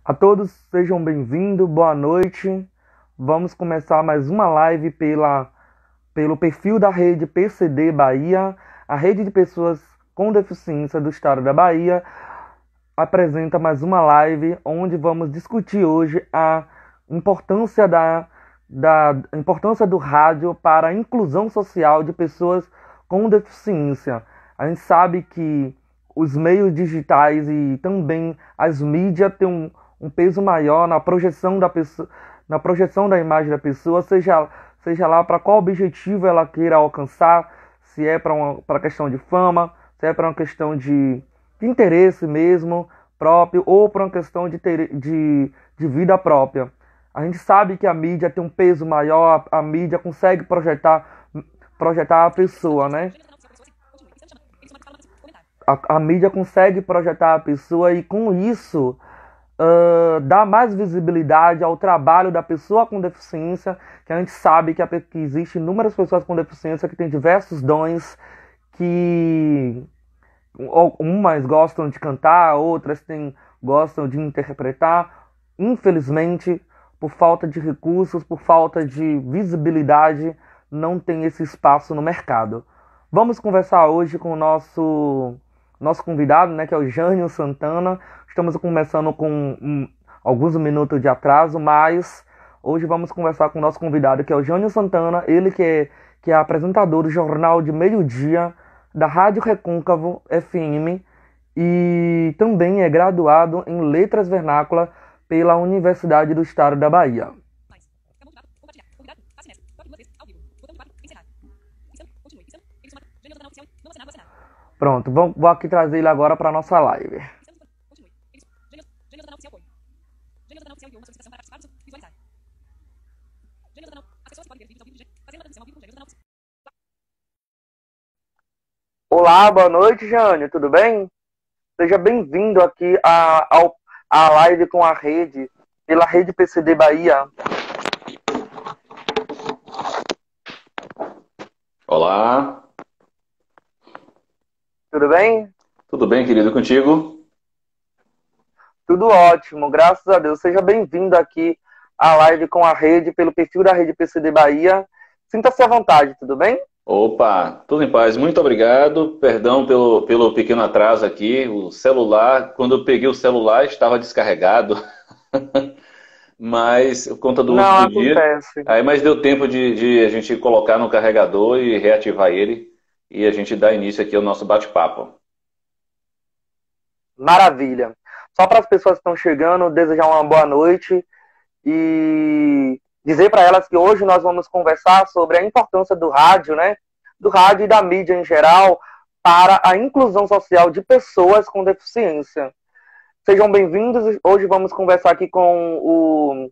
A todos sejam bem-vindos, boa noite. Vamos começar mais uma live pelo perfil da rede PCD Bahia. A rede de pessoas com deficiência do estado da Bahia apresenta mais uma live onde vamos discutir hoje a importância importância do rádio para a inclusão social de pessoas com deficiência. A gente sabe que os meios digitais e também as mídias têm um peso maior na projeção da pessoa, na projeção da imagem da pessoa, seja lá para qual objetivo ela queira alcançar, se é para questão de fama, se é para uma questão de interesse mesmo próprio ou para uma questão de vida própria. A gente sabe que a mídia tem um peso maior, a mídia consegue projetar a pessoa, né? A mídia consegue projetar a pessoa e com isso dá mais visibilidade ao trabalho da pessoa com deficiência, que a gente sabe que existem inúmeras pessoas com deficiência que têm diversos dons, que umas gostam de cantar, outras gostam de interpretar. Infelizmente, por falta de recursos, por falta de visibilidade, não tem esse espaço no mercado. Vamos conversar hoje com o nosso convidado, né, que é o Jânio Santana. Estamos começando com alguns minutos de atraso, mas hoje vamos conversar com o nosso convidado, que é o Jânio Santana, ele que é apresentador do Jornal de Meio-Dia da Rádio Recôncavo FM e também é graduado em Letras Vernáculas pela Universidade do Estado da Bahia. Pronto, vou aqui trazer ele agora para a nossa live. Olá, boa noite, Jânio, tudo bem? Seja bem-vindo aqui à live com a rede, pela rede PCD Bahia. Olá. Tudo bem? Tudo bem, querido, contigo? Tudo ótimo, graças a Deus. Seja bem-vindo aqui à live com a rede, pelo perfil da rede PCD Bahia. Sinta-se à vontade, tudo bem? Opa, tudo em paz. Muito obrigado. Perdão pelo pequeno atraso aqui. O celular, quando eu peguei o celular, estava descarregado. Mas, por conta do uso do dia. Mas deu tempo de a gente colocar no carregador e reativar ele. E a gente dá início aqui ao nosso bate-papo. Maravilha. Só para as pessoas que estão chegando, desejar uma boa noite e dizer para elas que hoje nós vamos conversar sobre a importância do rádio, né? Do rádio e da mídia em geral para a inclusão social de pessoas com deficiência. Sejam bem-vindos. Hoje vamos conversar aqui com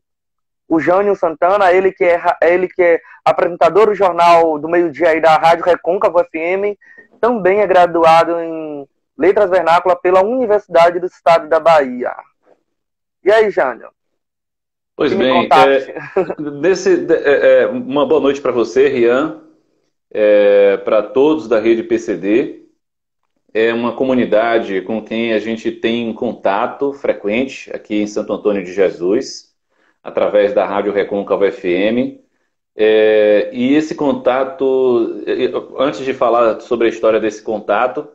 o Jânio Santana, ele que é apresentador do Jornal do Meio-Dia aí da Rádio Recôncavo FM, também é graduado em Letras Vernáculas pela Universidade do Estado da Bahia. E aí, Jânio? Pois bem, uma boa noite para você, Rian, para todos da rede PCD. É uma comunidade com quem a gente tem contato frequente aqui em Santo Antônio de Jesus, através da Rádio Recôncavo FM. E esse contato, antes de falar sobre a história desse contato,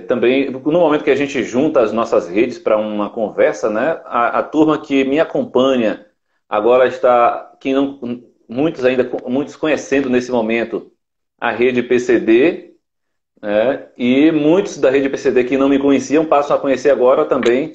também, no momento que a gente junta as nossas redes para uma conversa, né, a turma que me acompanha agora está, muitos conhecendo nesse momento a rede PCD, e muitos da rede PCD que não me conheciam passam a conhecer agora também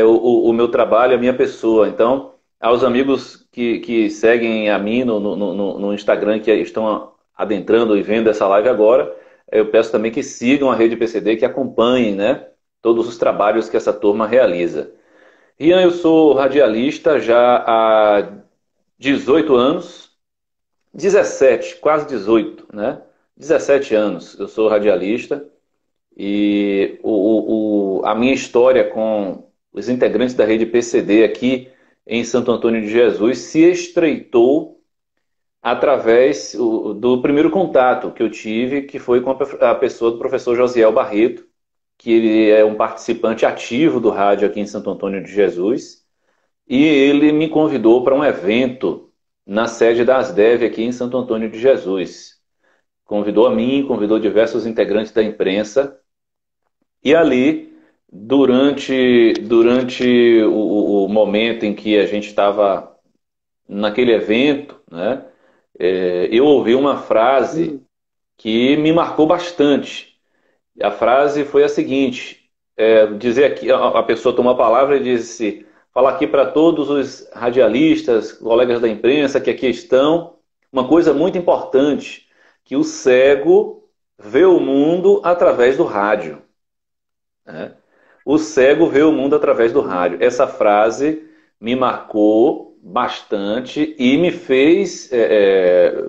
o meu trabalho, a minha pessoa. Então, aos amigos que seguem a mim no Instagram, que estão adentrando e vendo essa live agora, eu peço também que sigam a rede PCD, que acompanhem, né, todos os trabalhos que essa turma realiza. Rian, eu sou radialista já há 18 anos, 17, quase 18, né? 17 anos eu sou radialista e a minha história com os integrantes da rede PCD aqui em Santo Antônio de Jesus se estreitou através do primeiro contato que eu tive, que foi com a pessoa do professor Josiel Barreto, que ele é um participante ativo do rádio aqui em Santo Antônio de Jesus, e ele me convidou para um evento na sede da Asdev aqui em Santo Antônio de Jesus. Convidou a mim, convidou diversos integrantes da imprensa, e ali, durante o momento em que a gente estava naquele evento, né, eu ouvi uma frase que me marcou bastante. A frase foi a seguinte: dizer aqui, a pessoa tomou a palavra e disse, falar aqui para todos os radialistas, colegas da imprensa que aqui estão, uma coisa muito importante, que o cego vê o mundo através do rádio, né? O cego vê o mundo através do rádio. Essa frase me marcou bastante e me fez,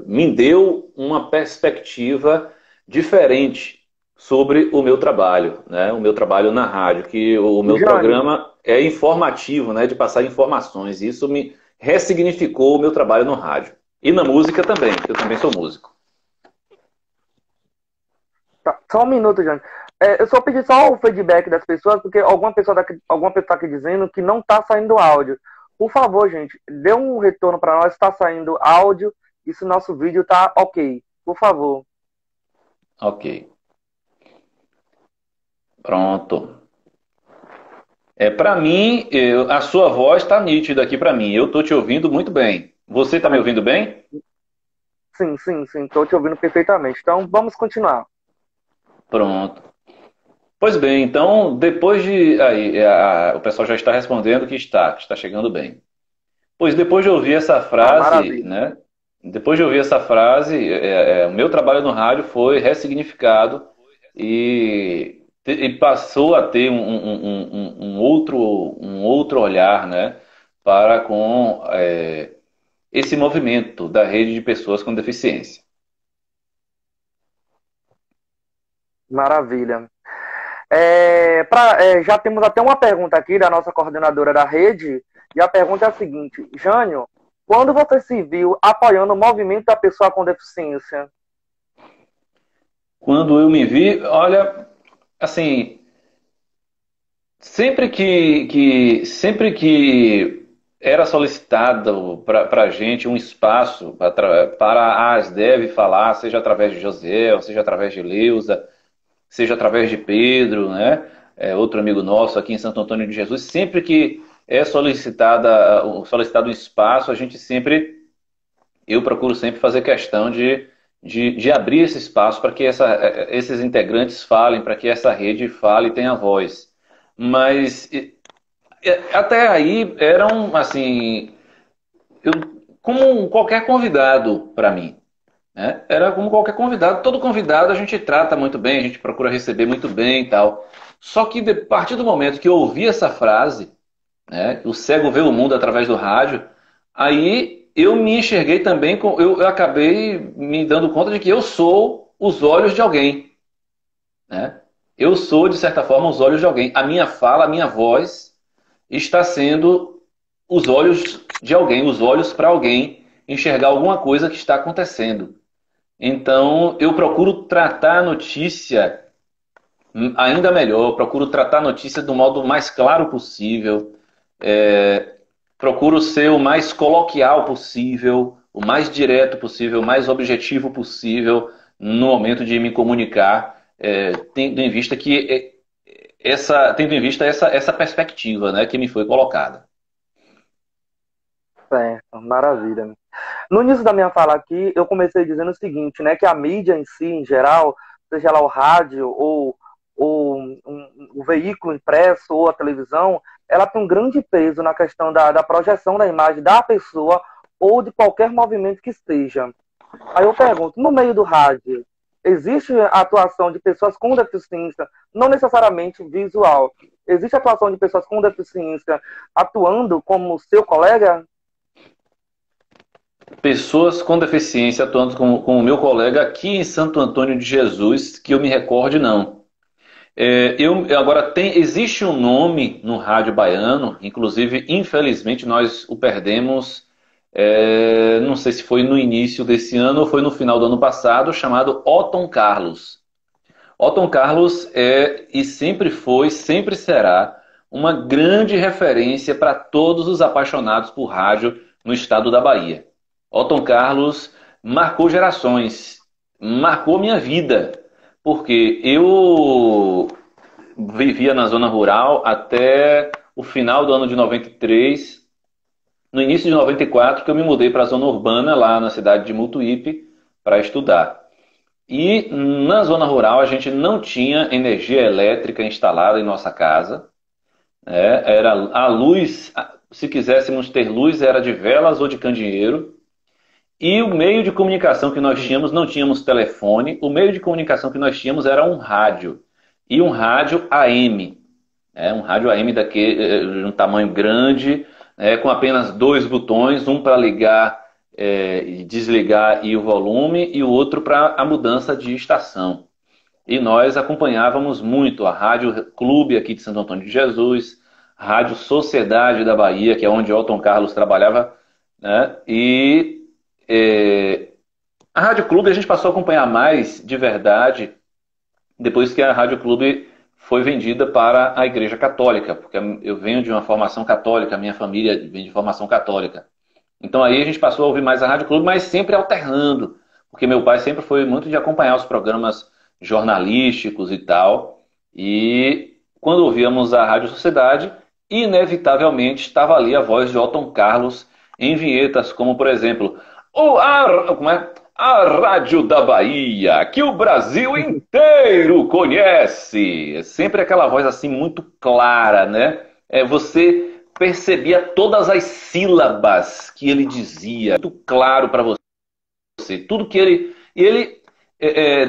me deu uma perspectiva diferente sobre o meu trabalho, né? O meu trabalho na rádio, que o meu Jânio, programa é informativo, né? De passar informações. Isso me ressignificou o meu trabalho no rádio. E na música também, porque eu também sou músico. tá, só um minuto, Jânio. Eu só pedi só o feedback das pessoas, porque alguma pessoa tá aqui dizendo que não está saindo áudio. Por favor, gente, dê um retorno para nós se está saindo áudio e se o nosso vídeo tá ok. Por favor. Ok. Pronto. Para mim, a sua voz está nítida aqui para mim. Eu estou te ouvindo muito bem. Você está me ouvindo bem? Sim, sim, sim, estou te ouvindo perfeitamente. Então, vamos continuar. Pronto. Pois bem, então, depois de. Aí, o pessoal já está respondendo que está chegando bem. Pois depois de ouvir essa Ah, frase, maravilha. né? Depois de ouvir essa frase, o meu trabalho no rádio foi ressignificado e passou a ter um outro olhar, né? Para com esse movimento da rede de pessoas com deficiência. Maravilha. Já temos até uma pergunta aqui da nossa coordenadora da rede, e a pergunta é a seguinte: Jânio, quando você se viu apoiando o movimento da pessoa com deficiência? Quando eu me vi, olha, assim, sempre que era solicitado para a gente um espaço para a ASDEV falar, seja através de José, seja através de Leusa, seja através de Pedro, né? Outro amigo nosso aqui em Santo Antônio de Jesus, sempre que é solicitado um espaço, eu procuro sempre fazer questão de abrir esse espaço para que esses integrantes falem, para que essa rede fale e tenha voz. Mas até aí eram assim, eu, como qualquer convidado para mim, né? Era como qualquer convidado. Todo convidado a gente trata muito bem, a gente procura receber muito bem e tal. Só que a partir do momento que eu ouvi essa frase, né, o cego vê o mundo através do rádio, aí eu me enxerguei também, eu acabei me dando conta de que eu sou os olhos de alguém, né? Eu sou, de certa forma, os olhos de alguém. A minha fala, a minha voz está sendo os olhos de alguém, os olhos para alguém enxergar alguma coisa que está acontecendo. Então, eu procuro tratar a notícia ainda melhor, procuro tratar a notícia do modo mais claro possível, procuro ser o mais coloquial possível, o mais direto possível, o mais objetivo possível no momento de me comunicar, tendo em vista essa perspectiva, né, que me foi colocada. Certo, maravilha. No início da minha fala aqui, eu comecei dizendo o seguinte, né, que a mídia em si, em geral, seja lá o rádio ou o veículo impresso ou a televisão, ela tem um grande peso na questão da projeção da imagem da pessoa ou de qualquer movimento que esteja. Aí eu pergunto, no meio do rádio, existe a atuação de pessoas com deficiência, não necessariamente visual, existe a atuação de pessoas com deficiência atuando como seu colega? Pessoas com deficiência atuando com o meu colega aqui em Santo Antônio de Jesus, que eu me recorde, não. Agora existe um nome no rádio baiano, inclusive, infelizmente, nós o perdemos, não sei se foi no início desse ano ou foi no final do ano passado, chamado Otton Carlos. Otton Carlos é e sempre foi, sempre será uma grande referência para todos os apaixonados por rádio no estado da Bahia. Otton Carlos marcou gerações, marcou minha vida, porque eu vivia na zona rural até o final do ano de 93, no início de 94, que eu me mudei para a zona urbana, lá na cidade de Mutuípe, para estudar. E na zona rural a gente não tinha energia elétrica instalada em nossa casa, né? Era a luz, se quiséssemos ter luz, era de velas ou de candeeiro. E o meio de comunicação que nós tínhamos, não tínhamos telefone, o meio de comunicação que nós tínhamos era um rádio. E um rádio AM, um rádio AM daquele, de um tamanho grande, com apenas dois botões, um para ligar e desligar e o volume, e o outro para a mudança de estação. E nós acompanhávamos muito a Rádio Clube aqui de Santo Antônio de Jesus, Rádio Sociedade da Bahia, que é onde Otton Carlos trabalhava, né? E a Rádio Clube a gente passou a acompanhar mais de verdade depois que a Rádio Clube foi vendida para a Igreja Católica, porque eu venho de uma formação católica, a minha família vem de formação católica. Então aí a gente passou a ouvir mais a Rádio Clube, mas sempre alternando, porque meu pai sempre foi muito de acompanhar os programas jornalísticos e tal. E quando ouvíamos a Rádio Sociedade, inevitavelmente estava ali a voz de Otton Carlos em vinhetas, como por exemplo, como é? A Rádio da Bahia, que o Brasil inteiro conhece. É sempre aquela voz assim muito clara, né? Você percebia todas as sílabas que ele dizia, muito claro para você. Tudo que ele... E ele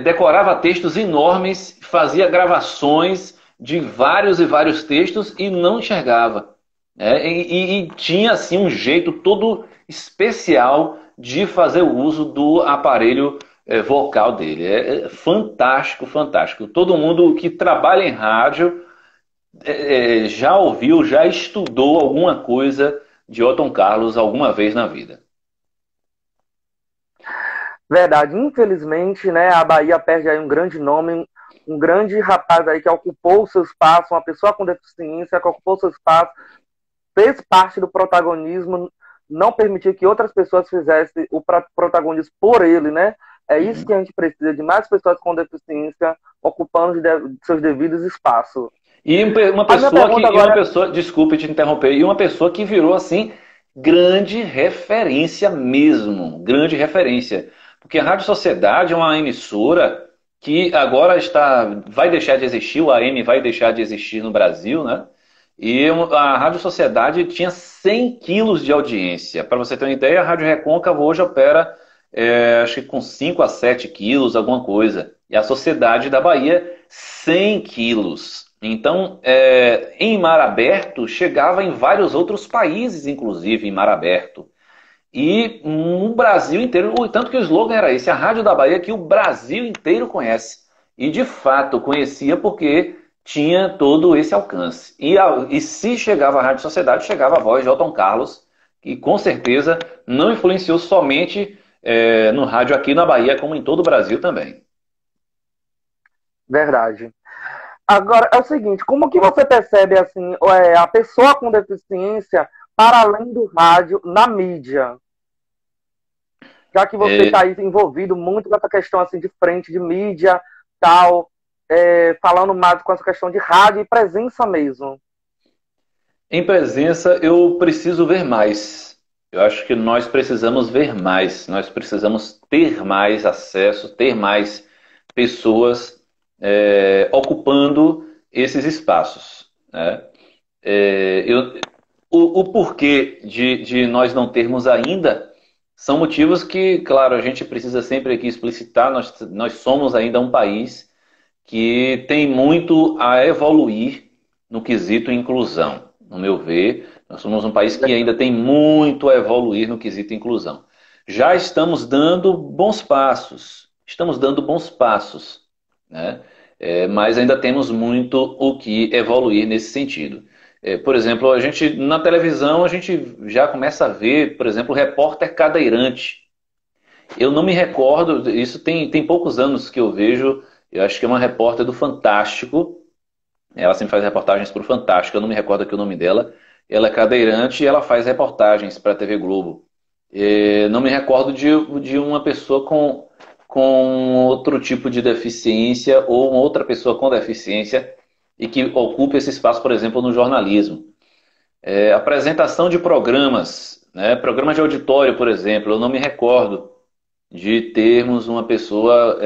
decorava textos enormes, fazia gravações de vários e vários textos e não enxergava. E tinha assim um jeito todo especial de fazer o uso do aparelho vocal dele. É fantástico, fantástico. Todo mundo que trabalha em rádio já ouviu, já estudou alguma coisa de Otton Carlos alguma vez na vida. Verdade, infelizmente, né, a Bahia perde aí um grande nome, um grande rapaz aí que ocupou o seu espaço, uma pessoa com deficiência que ocupou o seu espaço, fez parte do protagonismo, não permitiu que outras pessoas fizessem o protagonismo por ele, né? É isso que a gente precisa, de mais pessoas com deficiência ocupando seus devidos espaços. E uma pessoa, desculpe te interromper, e uma pessoa que virou assim grande referência mesmo, grande referência. Porque a Rádio Sociedade é uma emissora que agora vai deixar de existir, o AM vai deixar de existir no Brasil, né? E a Rádio Sociedade tinha 100 quilos de audiência. Para você ter uma ideia, a Rádio Recôncavo hoje opera, acho que com 5 a 7 quilos, alguma coisa. E a Sociedade da Bahia, 100 quilos. Então, em mar aberto, chegava em vários outros países, inclusive em mar aberto. E no Brasil inteiro, tanto que o slogan era esse, a Rádio da Bahia que o Brasil inteiro conhece. E de fato conhecia porque tinha todo esse alcance. E se chegava a Rádio Sociedade, chegava a voz de Otton Carlos, que com certeza não influenciou somente no rádio aqui na Bahia, como em todo o Brasil também. Verdade. Agora, é o seguinte, como que você percebe assim, a pessoa com deficiência para além do rádio na mídia? Já que você está aí envolvido muito com essa questão assim, de frente, de mídia, tal, falando mais com essa questão de rádio e presença mesmo. Em presença, eu preciso ver mais. Eu acho que nós precisamos ver mais. Nós precisamos ter mais acesso, ter mais pessoas ocupando esses espaços, né? O porquê de nós não termos ainda são motivos que, claro, a gente precisa sempre aqui explicitar. Nós somos ainda um país que tem muito a evoluir no quesito inclusão. No meu ver, nós somos um país que ainda tem muito a evoluir no quesito inclusão. Já estamos dando bons passos. Né? Mas ainda temos muito o que evoluir nesse sentido. Por exemplo, na televisão a gente já começa a ver, por exemplo, o repórter cadeirante. Eu não me recordo, isso tem poucos anos que eu vejo Eu acho que é uma repórter do Fantástico. Ela sempre faz reportagens para o Fantástico, eu não me recordo aqui o nome dela. Ela é cadeirante e ela faz reportagens para a TV Globo. Não me recordo de uma pessoa com outro tipo de deficiência ou uma outra pessoa com deficiência e que ocupe esse espaço, por exemplo, no jornalismo. Apresentação de programas, né? Programas de auditório, por exemplo, eu não me recordo de termos uma pessoa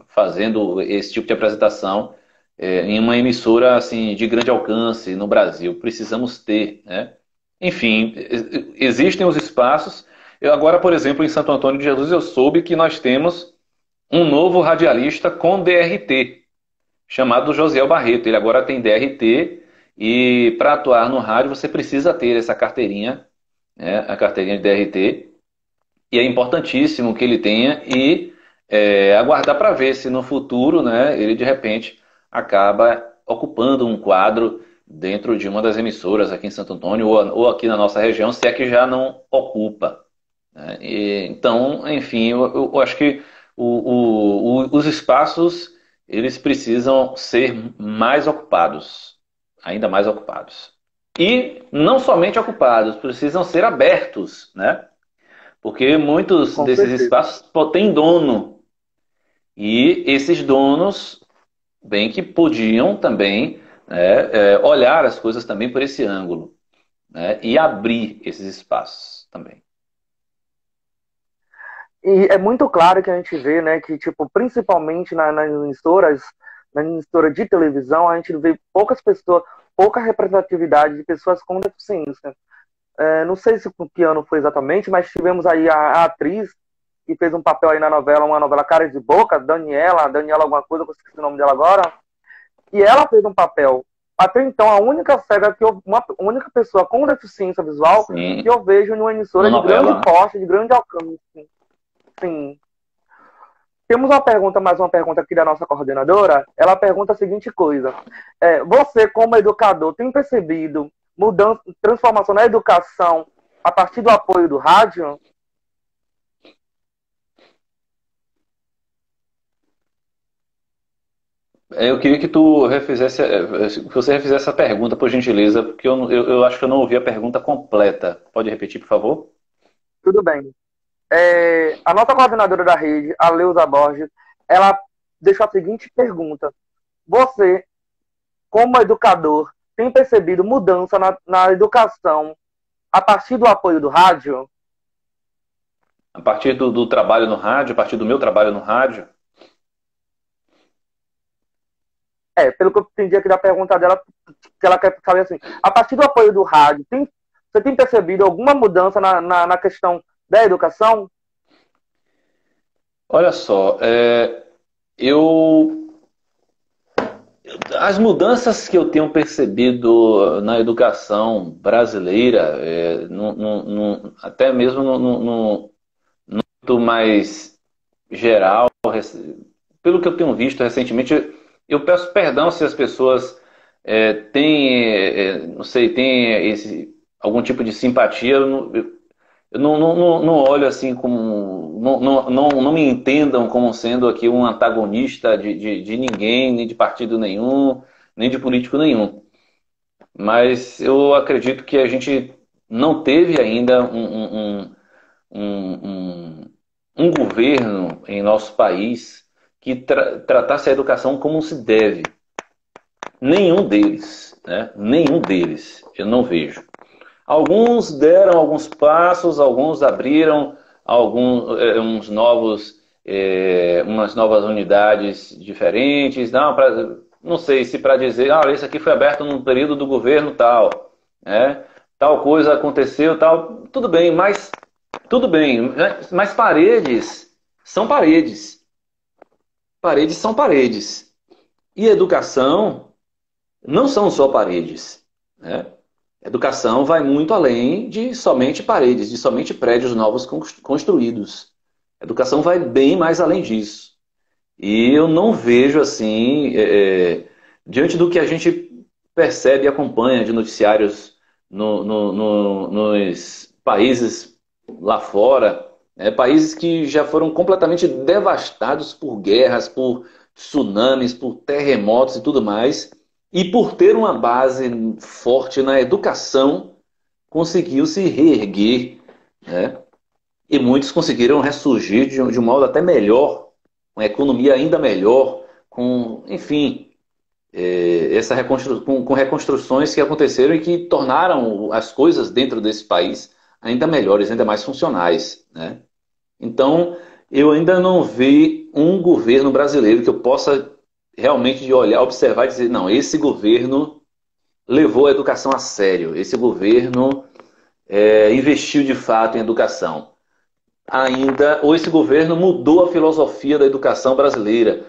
fazendo esse tipo de apresentação em uma emissora assim de grande alcance no Brasil. Precisamos ter, né? Enfim, existem os espaços. Eu agora, por exemplo, em Santo Antônio de Jesus, eu soube que nós temos um novo radialista com DRT, chamado Josiel Barreto. Ele agora tem DRT e para atuar no rádio você precisa ter essa carteirinha, né, a carteirinha de DRT. E é importantíssimo que ele tenha e aguardar para ver se no futuro, né, ele de repente acaba ocupando um quadro dentro de uma das emissoras aqui em Santo Antônio ou aqui na nossa região, se é que já não ocupa, né? Então, enfim, eu acho que os espaços eles precisam ser mais ocupados, ainda mais ocupados. E não somente ocupados, precisam ser abertos, né? Porque muitos Com desses certeza. espaços têm dono. E esses donos, bem que podiam também olhar as coisas também por esse ângulo, né? E abrir esses espaços também. E é muito claro que a gente vê, né, que, tipo, principalmente na emissora de televisão, a gente vê poucas pessoas, pouca representatividade de pessoas com deficiência. Não sei se o que ano foi exatamente, mas tivemos aí a atriz que fez um papel aí na novela, uma novela Cara de Boca, Daniela alguma coisa, eu esqueci o nome dela agora, e ela fez um papel. Até então, a única cega uma única pessoa com deficiência visual que Sim, eu vejo numa uma emissora de grande novela, né? porte, de grande alcance. Sim. Temos uma pergunta, mais uma pergunta aqui da nossa coordenadora. Ela pergunta a seguinte coisa: você, como educador, tem percebido mudança, transformação na educação a partir do apoio do rádio? Eu queria que tu refizesse, que você refizesse essa pergunta, por gentileza, porque eu acho que eu não ouvi a pergunta completa. Pode repetir, por favor? Tudo bem. A nossa coordenadora da rede, a Leusa Borges, ela deixou a seguinte pergunta: você, como educador, tem percebido mudança na educação a partir do apoio do rádio? A partir do trabalho no rádio, a partir do meu trabalho no rádio, Pelo que eu entendi aqui da pergunta dela, que ela quer saber assim, a partir do apoio do rádio, você tem percebido alguma mudança na questão da educação? olha só, eu as mudanças que eu tenho percebido na educação brasileira, até mesmo no âmbito mais geral, pelo que eu tenho visto recentemente, eu peço perdão se as pessoas têm, não sei, têm algum tipo de simpatia. Eu não olho assim como. Não me entendam como sendo aqui um antagonista de ninguém, nem de partido nenhum, nem de político nenhum. Mas eu acredito que a gente não teve ainda um, um- um governo em nosso país que tratasse a educação como se deve. Nenhum deles, né? Nenhum deles, eu não vejo. Alguns deram alguns passos, alguns abriram uns novos, umas novas unidades diferentes. Não sei se para dizer, isso aqui foi aberto num período do governo tal, né? Tal coisa aconteceu, tal. Tudo bem, né? Mas paredes são paredes. Paredes são paredes. E educação não são só paredes, né? Educação vai muito além de somente paredes, de somente prédios novos construídos. Educação vai bem mais além disso. E eu não vejo assim, diante do que a gente percebe e acompanha de noticiários nos países lá fora, países que já foram completamente devastados por guerras, tsunamis, por terremotos e tudo mais, e por ter uma base forte na educação, conseguiu se reerguer, né? E muitos conseguiram ressurgir de um modo até melhor, uma economia ainda melhor, com, enfim, com reconstruções que aconteceram e que tornaram as coisas dentro desse país ainda melhores, ainda mais funcionais, né? Então, eu ainda não vi um governo brasileiro que eu possa realmente de olhar, observar e dizer, não, esse governo levou a educação a sério, esse governo investiu de fato em educação. Ainda, ou esse governo mudou a filosofia da educação brasileira,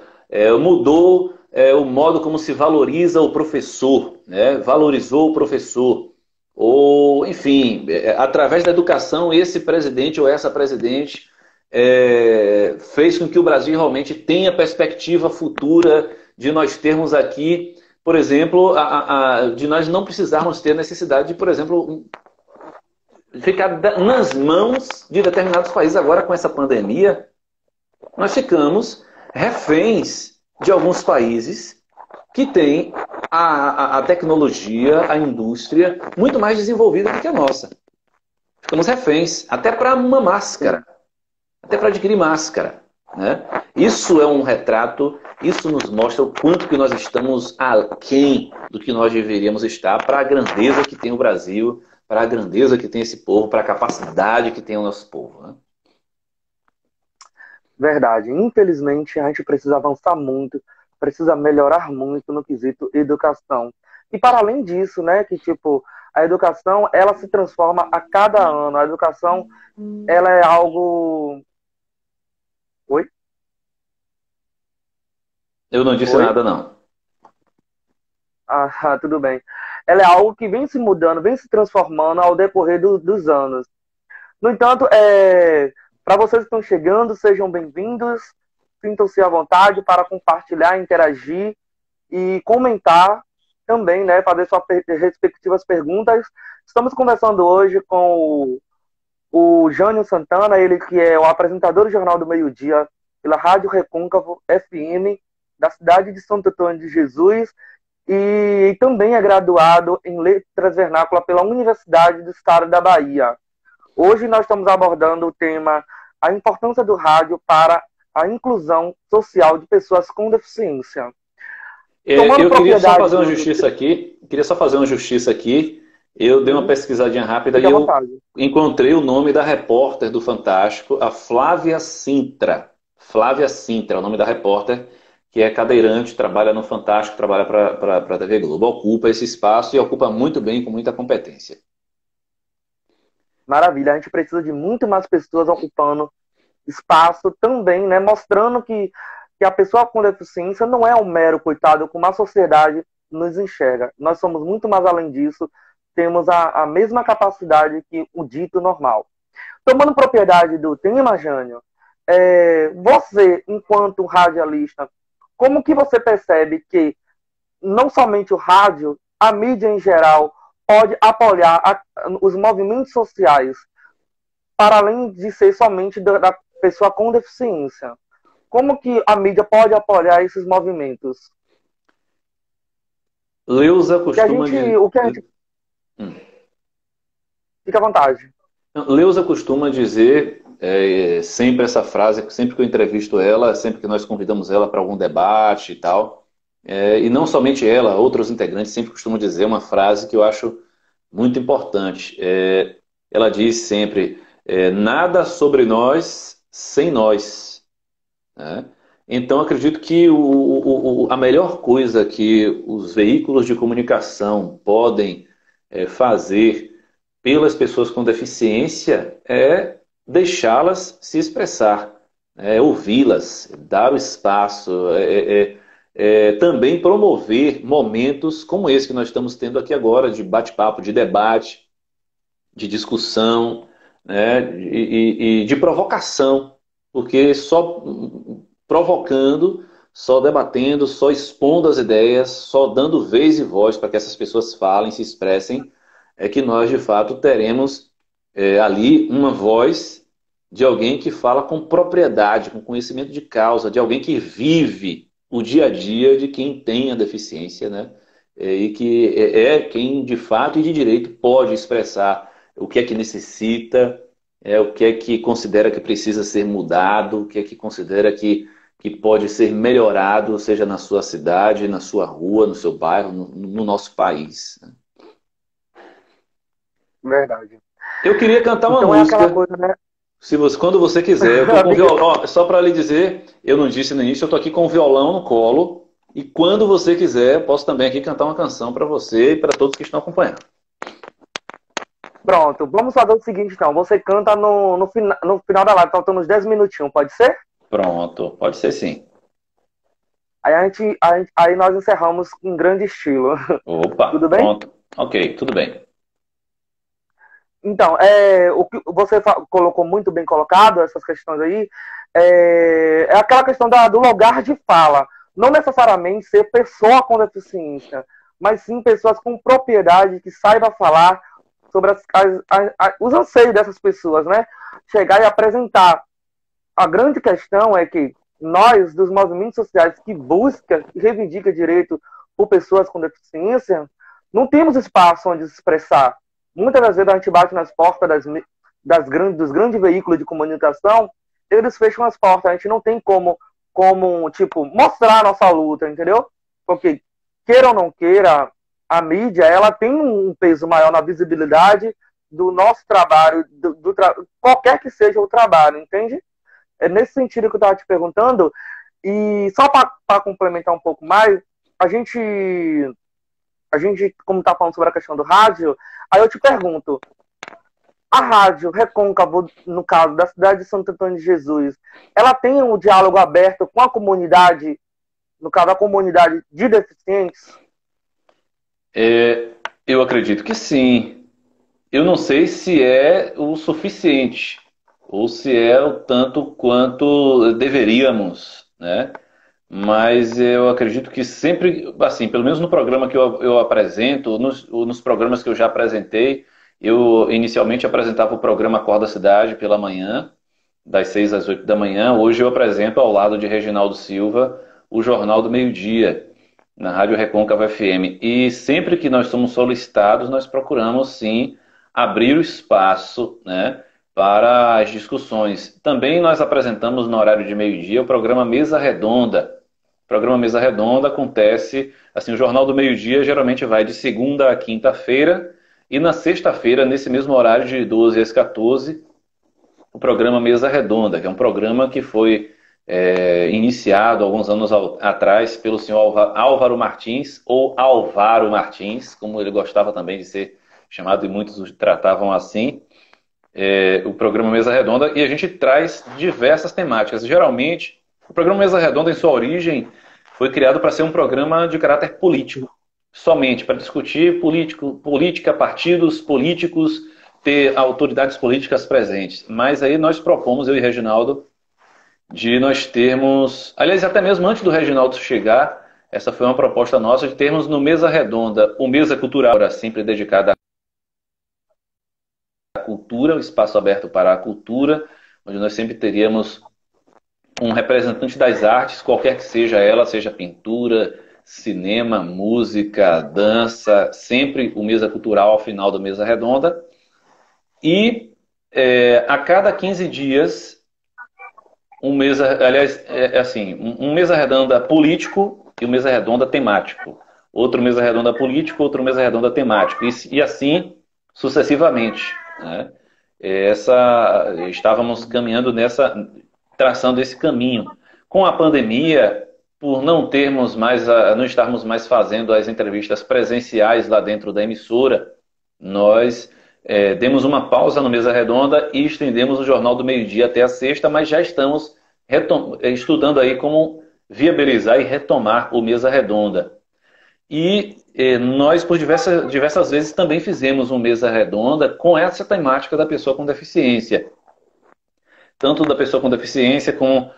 mudou o modo como se valoriza o professor, né? Valorizou o professor. Ou, enfim, através da educação, esse presidente ou essa presidente fez com que o Brasil realmente tenha perspectiva futura de nós termos aqui, por exemplo, de nós não precisarmos ter necessidade de, por exemplo, ficar nas mãos de determinados países. Agora, com essa pandemia, nós ficamos reféns de alguns países que têm a tecnologia, a indústria muito mais desenvolvida do que a nossa. Ficamos reféns, até para uma máscara, até para adquirir máscara, né? Isso é um retrato, isso nos mostra o quanto que nós estamos aquém do que nós deveríamos estar para a grandeza que tem o Brasil, para a grandeza que tem esse povo, para a capacidade que tem o nosso povo, né? Verdade. Infelizmente, a gente precisa avançar muito, precisa melhorar muito no quesito educação. E para além disso, né, que tipo, a educação, ela se transforma a cada ano. A educação, ela é algo... Oi? Eu não disse Oi? nada, não. Ah, tudo bem. Ela é algo que vem se mudando, vem se transformando ao decorrer dos anos. No entanto, para vocês que estão chegando, sejam bem-vindos. Sintam-se à vontade para compartilhar, interagir e comentar também, né? Fazer suas respectivas perguntas. Estamos conversando hoje com o Jânio Santana, ele que é o apresentador do Jornal do Meio-Dia pela Rádio Recôncavo FM da cidade de Santo Antônio de Jesus e também é graduado em Letras Vernáculas pela Universidade do Estado da Bahia. Hoje nós estamos abordando o tema a importância do rádio para a inclusão social de pessoas com deficiência. Eu queria só fazer uma justiça aqui. Queria só fazer uma justiça aqui. Eu dei uma pesquisadinha rápida e eu encontrei o nome da repórter do Fantástico, a Flávia Sintra. Flávia Sintra é o nome da repórter, que é cadeirante, trabalha no Fantástico, trabalha para a TV Globo. Ocupa esse espaço e ocupa muito bem, com muita competência. Maravilha, a gente precisa de muito mais pessoas ocupando espaço também, né? Mostrando que a pessoa com deficiência não é um mero coitado, como a sociedade nos enxerga. Nós somos muito mais além disso, temos a mesma capacidade que o dito normal. Tomando propriedade do tema, Jânio, você, enquanto radialista, como que você percebe que não somente o rádio, a mídia em geral, pode apoiar os movimentos sociais, para além de ser somente da pessoa com deficiência? Como que a mídia pode apoiar esses movimentos? Leusa costuma dizer... Fica à vontade. Leusa costuma dizer sempre essa frase, sempre que eu entrevisto ela, sempre que nós convidamos ela para algum debate e tal, e não somente ela, outros integrantes sempre costumam dizer uma frase que eu acho muito importante. Ela diz sempre, nada sobre nós sem nós. Né? Então, acredito que a melhor coisa que os veículos de comunicação podem fazer pelas pessoas com deficiência é deixá-las se expressar, ouvi-las, dar o espaço, também promover momentos como esse que nós estamos tendo aqui agora, de bate-papo, de debate, de discussão, né, e de provocação, porque só provocando, só debatendo, só expondo as ideias, só dando vez e voz para que essas pessoas falem, se expressem, é que nós, de fato, teremos ali uma voz de alguém que fala com propriedade, com conhecimento de causa, de alguém que vive o dia a dia de quem tem a deficiência, né? E que é quem de fato e de direito pode expressar o que é que necessita, o que é que considera que precisa ser mudado, o que é que considera que pode ser melhorado, seja na sua cidade, na sua rua, no seu bairro, no nosso país. Verdade. Eu queria cantar uma Então é aquela música. coisa, né? Se você, quando você quiser, eu tô com violão. Ó, só para lhe dizer, eu não disse no início, eu tô aqui com o violão no colo. E quando você quiser, posso também aqui cantar uma canção para você e para todos que estão acompanhando. Pronto, vamos fazer o seguinte então. Você canta no final da live, faltando uns 10 minutinhos, pode ser? Pronto, pode ser sim. Aí nós encerramos em grande estilo. Opa, Tudo bem? pronto. Ok, tudo bem. Então, o que você colocou muito bem colocado, essas questões aí, é aquela questão do lugar de fala. Não necessariamente ser pessoa com deficiência, mas sim pessoas com propriedade que saiba falar sobre os anseios dessas pessoas, né? Chegar e apresentar. A grande questão é que nós, dos movimentos sociais que busca e reivindica direito por pessoas com deficiência, não temos espaço onde se expressar. Muitas das vezes a gente bate nas portas dos grandes veículos de comunicação, eles fecham as portas, a gente não tem como tipo, mostrar a nossa luta, entendeu? Porque, queira ou não queira, a mídia, ela tem um peso maior na visibilidade do nosso trabalho, qualquer que seja o trabalho, entende? É nesse sentido que eu estava te perguntando, e só para complementar um pouco mais, a gente, como está falando sobre a questão do rádio, aí eu te pergunto, a rádio Recôncavo, no caso da cidade de Santo Antônio de Jesus, ela tem um diálogo aberto com a comunidade, no caso, a comunidade de deficientes? Eu acredito que sim. Eu não sei se é o suficiente ou se é o tanto quanto deveríamos, né? Mas eu acredito que sempre, assim, pelo menos no programa que eu apresento, nos programas que eu já apresentei, eu inicialmente apresentava o programa Acorda Cidade pela manhã, das 6 às 8 da manhã. Hoje eu apresento ao lado de Reginaldo Silva o Jornal do Meio-Dia, na Rádio Recôncavo FM. E sempre que nós somos solicitados, nós procuramos sim abrir o espaço, né, para as discussões. Também nós apresentamos no horário de meio-dia o programa Mesa Redonda. O programa Mesa Redonda acontece, assim, o Jornal do Meio-Dia geralmente vai de segunda a quinta-feira, e na sexta-feira, nesse mesmo horário de 12 às 14, o programa Mesa Redonda, que é um programa que foi iniciado alguns anos atrás pelo senhor Álvaro Martins, ou Alvaro Martins, como ele gostava também de ser chamado, e muitos o tratavam assim, o programa Mesa Redonda, e a gente traz diversas temáticas. Geralmente, o programa Mesa Redonda, em sua origem, foi criado para ser um programa de caráter político, somente para discutir política, partidos políticos, ter autoridades políticas presentes. Mas aí nós propomos, eu e Reginaldo, de nós termos, aliás, até mesmo antes do Reginaldo chegar, essa foi uma proposta nossa de termos no Mesa Redonda, o Mesa Cultural, sempre dedicada à cultura, o espaço aberto para a cultura, onde nós sempre teríamos um representante das artes, qualquer que seja ela, seja pintura, cinema, música, dança, sempre o Mesa Cultural ao final do Mesa Redonda. E a cada 15 dias, um mesa, aliás, assim, um Mesa Redonda político e um Mesa Redonda temático. Outro Mesa Redonda político, outro Mesa Redonda temático. E assim sucessivamente, né? Estávamos caminhando traçando esse caminho. Com a pandemia, por não não estarmos mais fazendo as entrevistas presenciais lá dentro da emissora, nós demos uma pausa no Mesa Redonda e estendemos o Jornal do Meio-Dia até a sexta, mas já estamos estudando aí como viabilizar e retomar o Mesa Redonda. E nós, por diversas vezes, também fizemos um Mesa Redonda com essa temática da pessoa com deficiência. Tanto da pessoa com deficiência, como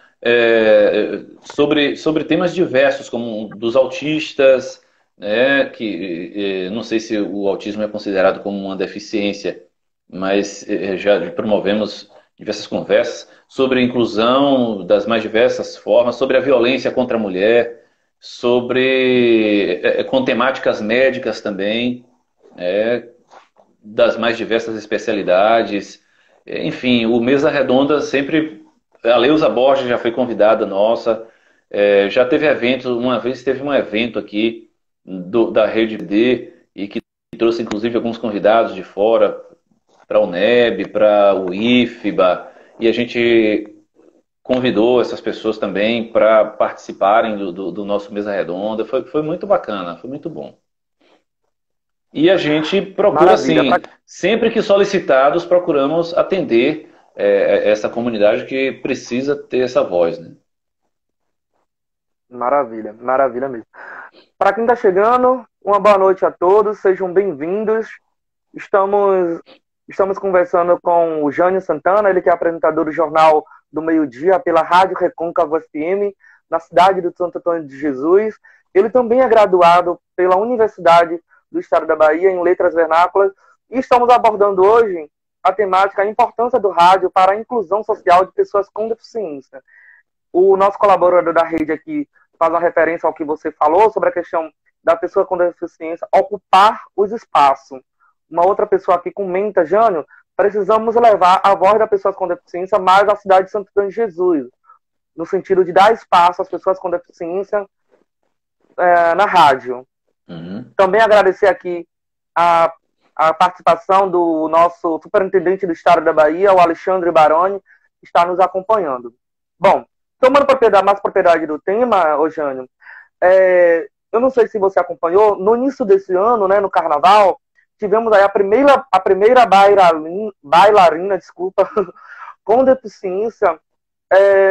sobre temas diversos, como dos autistas, né, que não sei se o autismo é considerado como uma deficiência, mas já promovemos diversas conversas sobre a inclusão das mais diversas formas, sobre a violência contra a mulher, com temáticas médicas também, é, das mais diversas especialidades. Enfim, o Mesa Redonda sempre. A Leusa Borges já foi convidada nossa. Já teve evento, uma vez teve um evento aqui da Rede D e que trouxe inclusive alguns convidados de fora para a UNEB, para o IFBA, e a gente convidou essas pessoas também para participarem do nosso Mesa Redonda. Foi muito bacana, foi muito bom. E a gente procura, Maravilha. assim, sempre que solicitados, procuramos atender essa comunidade que precisa ter essa voz, né? Maravilha, maravilha mesmo. Para quem está chegando, uma boa noite a todos, sejam bem-vindos. Estamos conversando com o Jânio Santana, ele que é apresentador do Jornal do Meio-Dia pela Rádio Recôncavo FM, na cidade de Santo Antônio de Jesus. Ele também é graduado pela Universidade do Estado da Bahia em Letras Vernáculas. E estamos abordando hoje a temática, a importância do rádio para a inclusão social de pessoas com deficiência. O nosso colaborador da rede aqui faz uma referência ao que você falou sobre a questão da pessoa com deficiência ocupar os espaços. Uma outra pessoa aqui comenta, Jânio, precisamos levar a voz das pessoas com deficiência mais à cidade de Santo Antônio de Jesus, no sentido de dar espaço às pessoas com deficiência na rádio. Uhum. Também agradecer aqui a participação do nosso superintendente do Estado da Bahia, o Alexandre Baroni, que está nos acompanhando. Bom, tomando mais propriedade do tema, ô Jânio, eu não sei se você acompanhou, no início desse ano, né, no Carnaval, tivemos aí a primeira bailarina, desculpa, com deficiência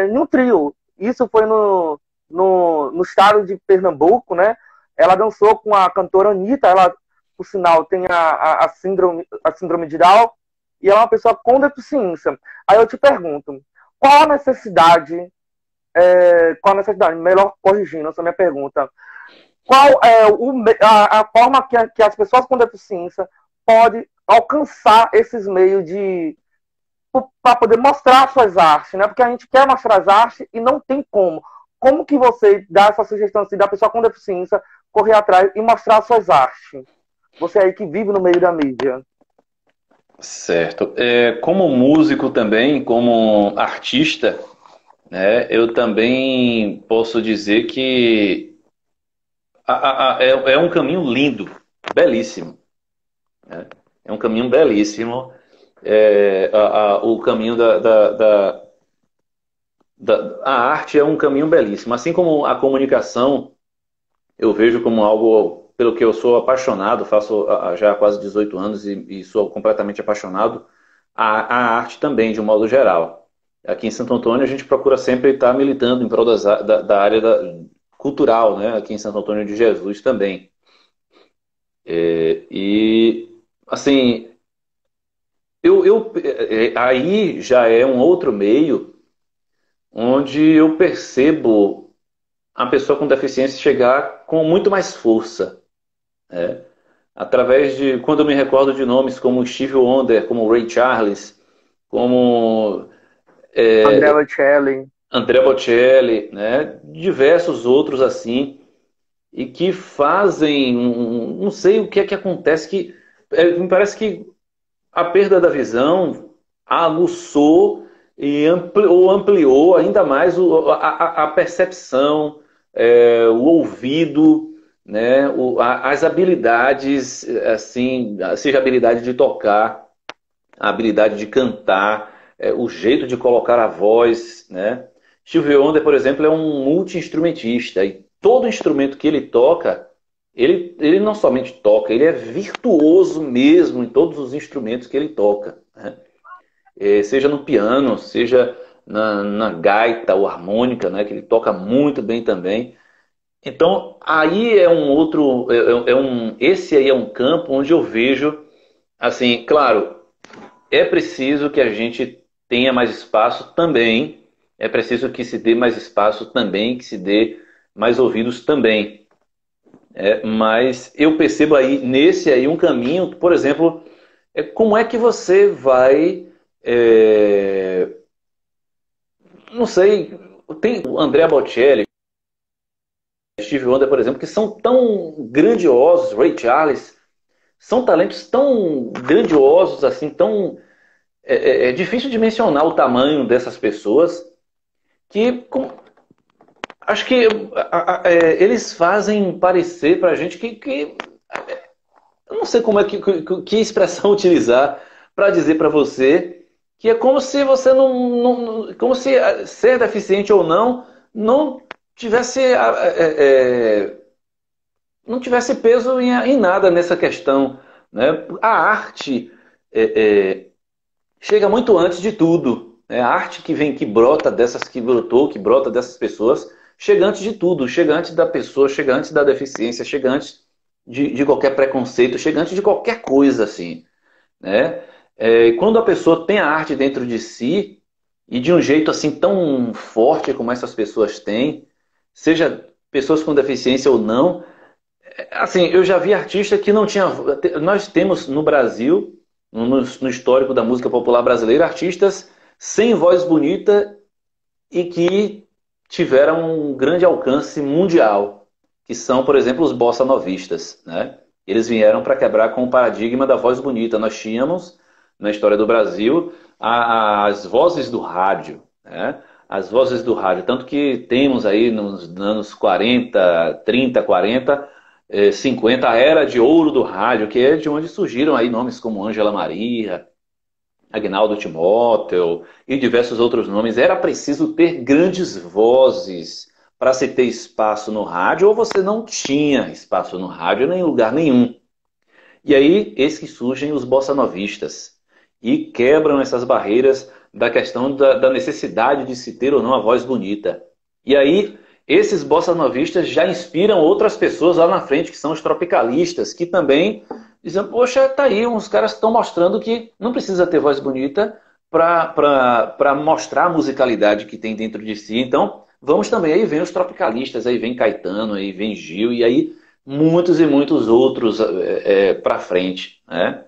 em um trio. Isso foi no estado de Pernambuco, né? Ela dançou com a cantora Anitta, ela, por sinal, tem a síndrome de Down, e ela é uma pessoa com deficiência. Aí eu te pergunto, qual a necessidade, melhor corrigindo essa minha pergunta, qual é a forma que as pessoas com deficiência podem alcançar esses meios para poder mostrar suas artes, né? Porque a gente quer mostrar as artes e não tem como. Como que você dá essa sugestão assim, da pessoa com deficiência correr atrás e mostrar suas artes? Você aí que vive no meio da mídia. Certo. Como músico também, como artista, né, eu também posso dizer que é um caminho lindo, belíssimo, né? É um caminho belíssimo. O caminho a arte é um caminho belíssimo. Assim como a comunicação, eu vejo como algo pelo que eu sou apaixonado, faço já há quase 18 anos e sou completamente apaixonado, a arte também, de um modo geral. Aqui em Santo Antônio a gente procura sempre estar militando em prol da área cultural, né? Aqui em Santo Antônio de Jesus também. E, assim, aí já é um outro meio onde eu percebo a pessoa com deficiência chegar com muito mais força, né? Através de, quando eu me recordo de nomes como Stevie Wonder, como Ray Charles, como Andrea Bocelli, né? Diversos outros assim, e que fazem, não sei o que é que acontece, que me parece que a perda da visão aguçou e ampliou ainda mais a percepção, o ouvido, né, as habilidades, assim, seja a habilidade de tocar, a habilidade de cantar, o jeito de colocar a voz, né? Stevie Wonder, por exemplo, é um multi-instrumentista e todo instrumento que ele toca, ele não somente toca, ele é virtuoso mesmo em todos os instrumentos que ele toca, né? Seja no piano, seja na gaita ou harmônica, né, que ele toca muito bem também. Então, aí é um outro, esse aí é um campo onde eu vejo, assim, claro, é preciso que a gente tenha mais espaço também, é preciso que se dê mais espaço também, que se dê mais ouvidos também. Mas eu percebo aí, nesse aí, um caminho, por exemplo, como é que você vai, não sei, tem o Andrea Bocelli, Stevie Wonder, por exemplo, que são tão grandiosos, Ray Charles, são talentos tão grandiosos, assim, tão... É difícil de mencionar o tamanho dessas pessoas, que acho que eles fazem parecer pra gente que eu não sei como é que expressão utilizar para dizer para você que é como se você como se ser deficiente ou não tivesse não tivesse peso em nada nessa questão, né? A arte chega muito antes de tudo, né? A arte que vem, que brotou, que brota dessas pessoas, chega antes de tudo, chega antes da pessoa, chega antes da deficiência, chega antes de qualquer preconceito, chega antes de qualquer coisa, assim, né? Quando a pessoa tem a arte dentro de si, e de um jeito assim tão forte como essas pessoas têm, seja pessoas com deficiência ou não, assim, eu já vi artista que não tinha. Nós temos no Brasil, no histórico da música popular brasileira, artistas sem voz bonita e que tiveram um grande alcance mundial, que são, por exemplo, os bossa novistas, né? Eles vieram para quebrar com o paradigma da voz bonita. Nós tínhamos, na história do Brasil, as vozes do rádio, né? As vozes do rádio. Tanto que temos aí nos anos 40, 30, 40, 50, a era de ouro do rádio, que é de onde surgiram aí nomes como Ângela Maria, Agnaldo Timóteo e diversos outros nomes. Era preciso ter grandes vozes para se ter espaço no rádio, ou você não tinha espaço no rádio nem em lugar nenhum. E aí, eis que surgem os bossa-novistas e quebram essas barreiras da questão da necessidade de se ter ou não a voz bonita. E aí, esses bossa-novistas já inspiram outras pessoas lá na frente, que são os tropicalistas, que também dizem, poxa, tá aí, uns caras estão mostrando que não precisa ter voz bonita para mostrar a musicalidade que tem dentro de si. Então, vamos também, aí vem os tropicalistas, aí vem Caetano, aí vem Gil, e aí muitos e muitos outros para frente, né?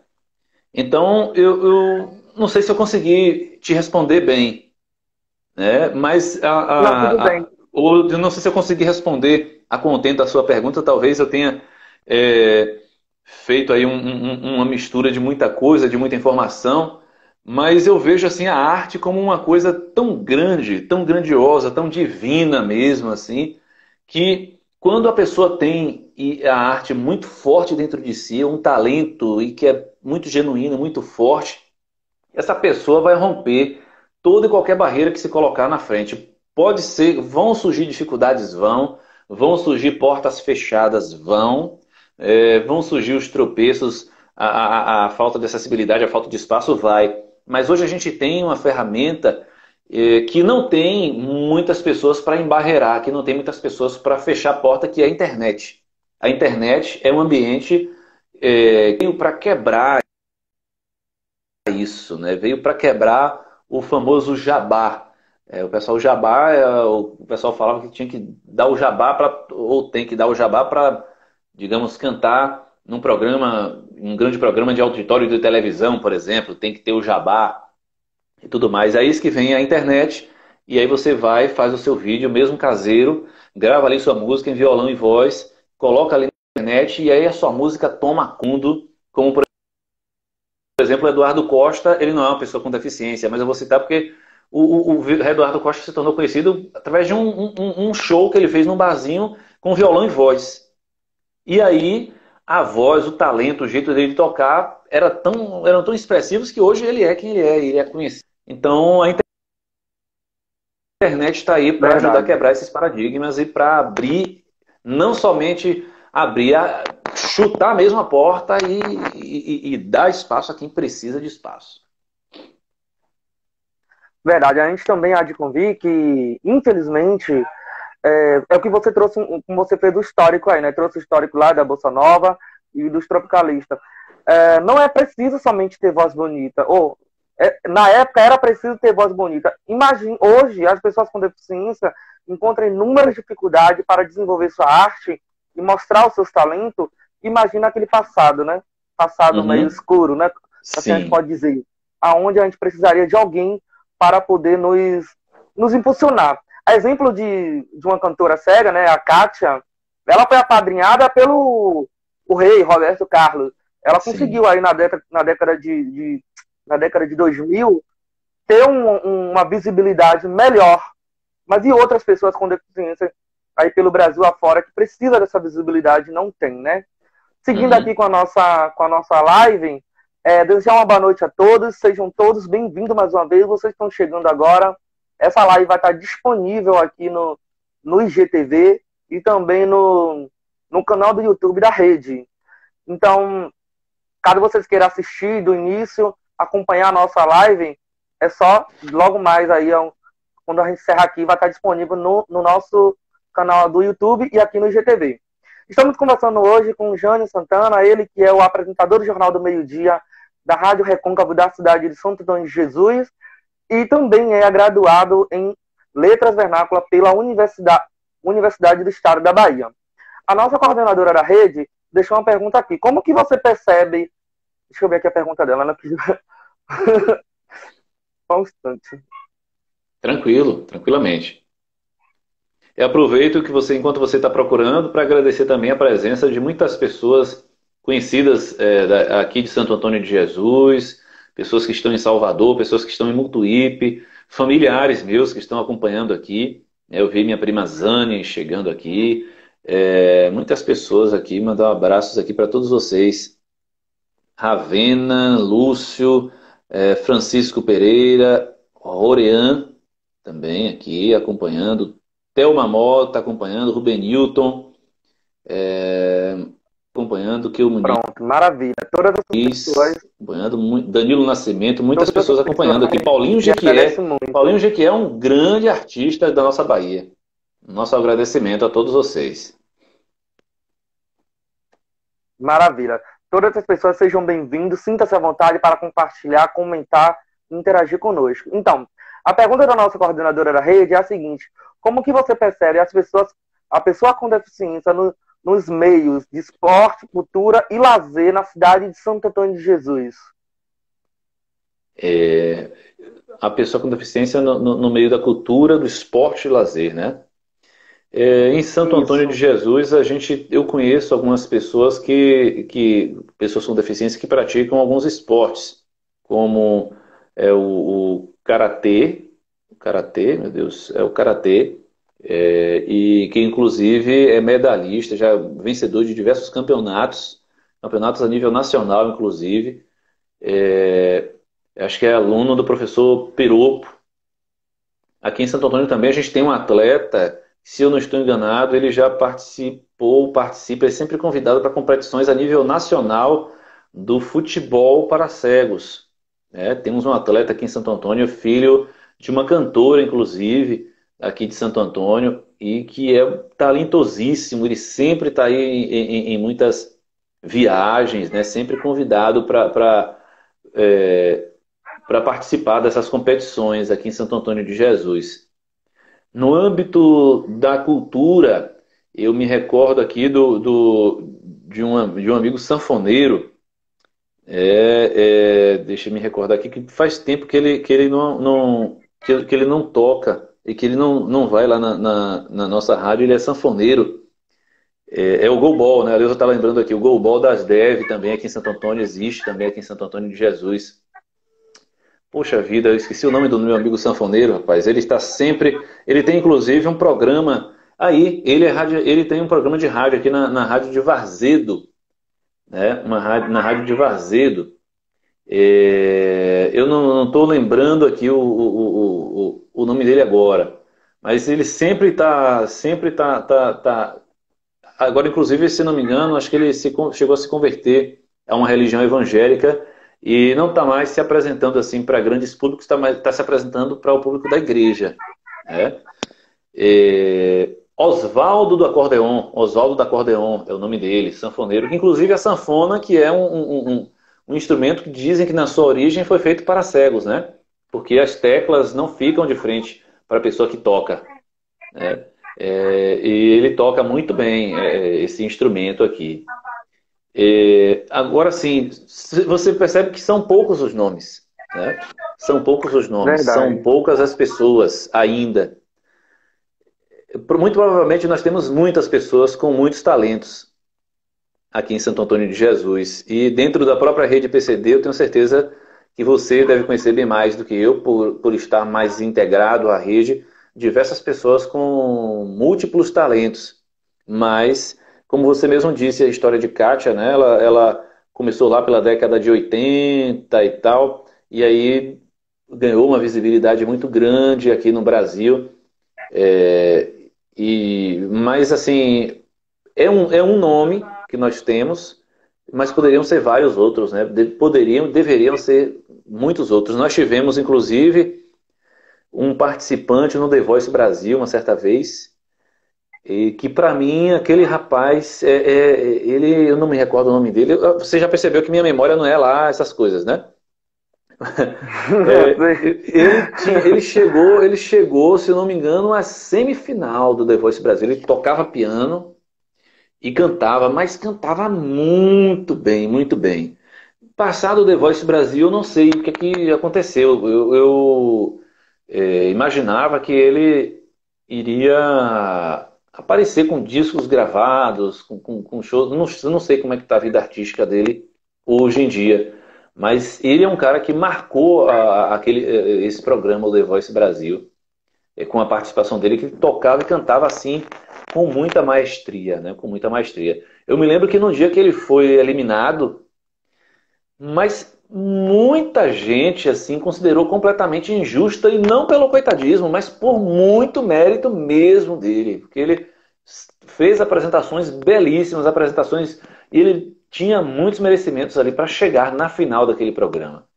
Então, eu não sei se eu consegui te responder bem, né? Mas Não, tudo bem. ou eu não sei se eu consegui responder a contento da sua pergunta. Talvez eu tenha feito aí uma mistura de muita coisa, de muita informação, mas eu vejo assim a arte como uma coisa tão grande, tão grandiosa, tão divina mesmo, assim, que quando a pessoa tem a arte muito forte dentro de si, um talento e que é muito genuíno, muito forte, essa pessoa vai romper toda e qualquer barreira que se colocar na frente. Pode ser, vão surgir dificuldades, vão surgir portas fechadas, vão surgir os tropeços, a falta de acessibilidade, a falta de espaço, vai. Mas hoje a gente tem uma ferramenta que não tem muitas pessoas para embarrear, que não tem muitas pessoas para fechar a porta, que é a internet. A internet é um ambiente para quebrar isso, né? Veio para quebrar o famoso jabá. O pessoal falava que tinha que dar o jabá para, ou tem que dar o jabá para, digamos, cantar num programa, um grande programa de auditório de televisão, por exemplo, tem que ter o jabá e tudo mais. É isso que vem a internet, e aí você vai, faz o seu vídeo, mesmo caseiro, grava ali sua música em violão e voz, coloca ali na internet, e aí a sua música toma conta, como por exemplo, o Eduardo Costa, ele não é uma pessoa com deficiência, mas eu vou citar porque o Eduardo Costa se tornou conhecido através de um show que ele fez num barzinho com violão e voz. E aí, a voz, o talento, o jeito dele de tocar eram tão expressivos que hoje ele é quem ele é conhecido. Então, a internet está aí para ajudar a Verdade. quebrar esses paradigmas e para abrir, não somente abrir, chutar mesmo a porta e dar espaço a quem precisa de espaço. Verdade. A gente também há de convir que, infelizmente, é o que você trouxe, como você fez o histórico aí, né? Trouxe o histórico lá da Bossa Nova e dos tropicalistas. Não é preciso somente ter voz bonita. Na época era preciso ter voz bonita. Imagine, hoje as pessoas com deficiência encontram inúmeras dificuldades para desenvolver sua arte e mostrar os seus talentos. Imagina aquele passado, né? Passado meio escuro, né? Assim a gente Sim. pode dizer. Aonde a gente precisaria de alguém para poder nos impulsionar. A exemplo de uma cantora cega, né? A Kátia, Ela foi apadrinhada pelo o rei Roberto Carlos. Ela Sim. conseguiu aí na década de 2000 ter uma visibilidade melhor. Mas e outras pessoas com deficiência aí pelo Brasil afora que precisa dessa visibilidade não tem, né? Seguindo aqui com a nossa live, desejar uma boa noite a todos, sejam todos bem-vindos mais uma vez, vocês estão chegando agora, essa live vai estar disponível aqui no IGTV e também no canal do YouTube da rede. Então, caso vocês queiram assistir do início, acompanhar a nossa live, é só logo mais aí, quando a gente encerrar aqui, vai estar disponível no nosso canal do YouTube e aqui no IGTV. Estamos conversando hoje com o Jânio Santana, ele que é o apresentador do Jornal do Meio-Dia da Rádio Recôncavo da cidade de Santo Antônio de Jesus e também é graduado em Letras Vernáculas pela Universidade do Estado da Bahia. A nossa coordenadora da rede deixou uma pergunta aqui. Como que você percebe... Deixa eu ver aqui a pergunta dela. Ela pediu... Só um instante. Tranquilo, tranquilamente. Eu aproveito que enquanto você está procurando, para agradecer também a presença de muitas pessoas conhecidas aqui de Santo Antônio de Jesus, pessoas que estão em Salvador, pessoas que estão em Mutuípe, familiares meus que estão acompanhando aqui. Eu vi minha prima Zânia chegando aqui. Muitas pessoas aqui, mandar abraços aqui para todos vocês. Ravena, Lúcio, Francisco Pereira, Rorean, também aqui acompanhando. Thelma Mota está acompanhando, Rubenilton, acompanhando, que o Muniz. Pronto, maravilha. Todas as pessoas acompanhando, Danilo Nascimento, muitas pessoas acompanhando aqui. Paulinho Jequié. Paulinho Jequié é um grande artista da nossa Bahia. Nosso agradecimento a todos vocês. Maravilha. Todas as pessoas sejam bem-vindos, sinta-se à vontade para compartilhar, comentar e interagir conosco. Então, a pergunta da nossa coordenadora da rede é a seguinte: como que você percebe a pessoa com deficiência nos meios de esporte, cultura e lazer na cidade de Santo Antônio de Jesus? A pessoa com deficiência no meio da cultura, do esporte e lazer, né? Em Santo Antônio de Jesus, eu conheço algumas pessoas pessoas com deficiência que praticam alguns esportes, como o karatê, meu Deus, o karatê, e que inclusive é medalhista, já vencedor de diversos campeonatos a nível nacional, inclusive. Acho que é aluno do professor Piropo. Aqui em Santo Antônio também a gente tem um atleta, se eu não estou enganado, ele já participa, é sempre convidado para competições a nível nacional do futebol para cegos. Temos um atleta aqui em Santo Antônio, filho de uma cantora, inclusive, aqui de Santo Antônio, e que é talentosíssimo, ele sempre está aí em muitas viagens, né? Sempre convidado para participar dessas competições aqui em Santo Antônio de Jesus. No âmbito da cultura, eu me recordo aqui de um amigo sanfoneiro. Deixa eu me recordar aqui que faz tempo que ele não toca e que ele não vai lá na nossa rádio. Ele é sanfoneiro. É o Golbol, né? Eu estou lembrando aqui, o Golbol das Dev também aqui em Santo Antônio existe, também aqui em Santo Antônio de Jesus. Poxa vida, eu esqueci o nome do meu amigo sanfoneiro, rapaz. Ele está sempre... Ele tem, inclusive, um programa... Aí, ele tem um programa de rádio aqui na Rádio de Varzedo. Né? Na Rádio de Varzedo. Eu não estou lembrando aqui o nome dele agora. Mas ele sempre está... Agora, inclusive, se não me engano, acho que ele chegou a se converter a uma religião evangélica... E não está mais se apresentando assim para grandes públicos, está se apresentando para o público da igreja. Né? Oswaldo do Acordeon é o nome dele, sanfoneiro. Inclusive a sanfona, que é um instrumento que dizem que na sua origem foi feito para cegos, né? Porque as teclas não ficam de frente para a pessoa que toca. Né? E ele toca muito bem esse instrumento aqui. Agora sim, você percebe que são poucos os nomes, né? São poucos os nomes, Verdade. são poucas as pessoas ainda. Muito provavelmente nós temos muitas pessoas com muitos talentos aqui em Santo Antônio de Jesus. E dentro da própria rede PCD, eu tenho certeza que você deve conhecer bem mais do que eu, por estar mais integrado à rede, diversas pessoas com múltiplos talentos. Mas, como você mesmo disse, a história de Kátia, né, ela começou lá pela década de 80 e tal, e aí ganhou uma visibilidade muito grande aqui no Brasil. É, mas, assim, é um nome que nós temos, mas poderiam ser vários outros, né? Deveriam ser muitos outros. Nós tivemos, inclusive, um participante no The Voice Brasil, uma certa vez, e que para mim, aquele rapaz, eu não me recordo o nome dele. Você já percebeu que minha memória não é lá essas coisas, né? Ele chegou, se eu não me engano, à semifinal do The Voice Brasil. Ele tocava piano e cantava, mas cantava muito bem, muito bem. Passado o The Voice Brasil, eu não sei o que, é que aconteceu. Eu imaginava que ele iria aparecer com discos gravados, com shows. Não sei como é que está a vida artística dele hoje em dia. Mas ele é um cara que marcou esse programa, o The Voice Brasil, com a participação dele, que tocava e cantava assim com muita maestria, né? Com muita maestria. Eu me lembro que no dia que ele foi eliminado, mas muita gente assim considerou completamente injusta, e não pelo coitadismo, mas por muito mérito mesmo dele, porque ele fez apresentações belíssimas, apresentações, e ele tinha muitos merecimentos ali para chegar na final daquele programa,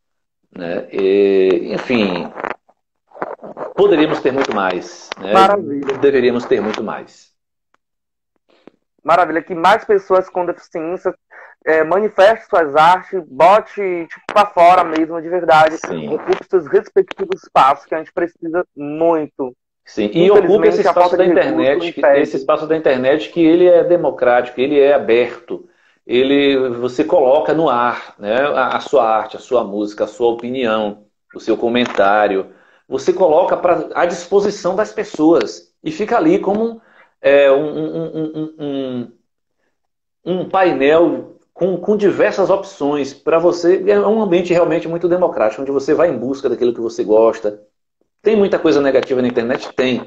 né? Enfim, poderíamos ter muito mais, né? Maravilha. Deveríamos ter muito mais. Maravilha, que mais pessoas com deficiência manifestem suas artes, bote tipo, para fora mesmo, de verdade, ocupe seus respectivos espaços, que a gente precisa muito. Sim, e ocupe esse espaço da internet, que ele é democrático, ele é aberto, você coloca no ar, né, a sua arte, a sua música, a sua opinião, o seu comentário, você coloca à disposição das pessoas e fica ali como um painel com diversas opções para você. É um ambiente realmente muito democrático, onde você vai em busca daquilo que você gosta. Tem muita coisa negativa na internet? Tem.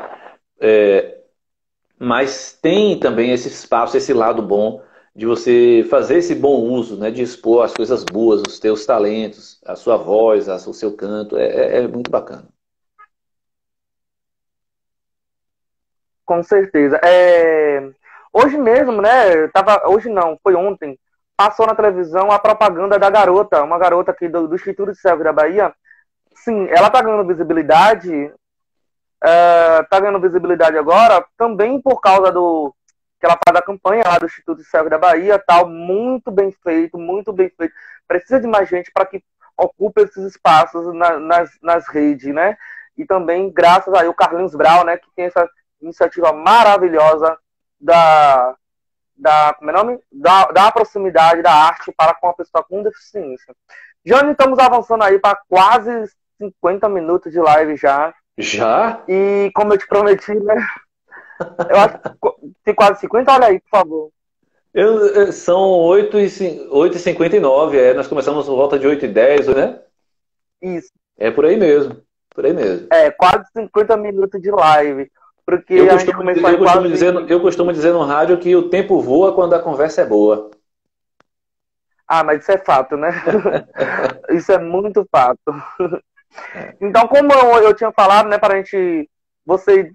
Mas tem também esse espaço, esse lado bom de você fazer esse bom uso, né, de expor as coisas boas, os teus talentos, a sua voz, o seu canto. É muito bacana. Com certeza. Hoje mesmo, né? Hoje não, foi ontem. Passou na televisão a propaganda da garota, uma garota aqui do Instituto de Saúde da Bahia. Sim, ela tá ganhando visibilidade. Tá ganhando visibilidade agora também por causa que ela faz a campanha lá do Instituto de Saúde da Bahia, tal, muito bem feito, muito bem feito. Precisa de mais gente para que ocupe esses espaços nas redes, né? E também graças aí o Carlinhos Brau, né, que tem essa iniciativa maravilhosa como é o nome? Da proximidade da arte para com a pessoa com deficiência. Jane, estamos avançando aí para quase 50 minutos de live já. Já? E como eu te prometi, né? Eu acho que tem quase 50, olha aí, por favor. São 8h59, nós começamos por volta de 8h10, né? Isso. É por aí mesmo, por aí mesmo. Quase 50 minutos de live. Porque eu costumo dizer no rádio que o tempo voa quando a conversa é boa. Ah, mas isso é fato, né? Isso é muito fato. Então, como eu tinha falado, né, para você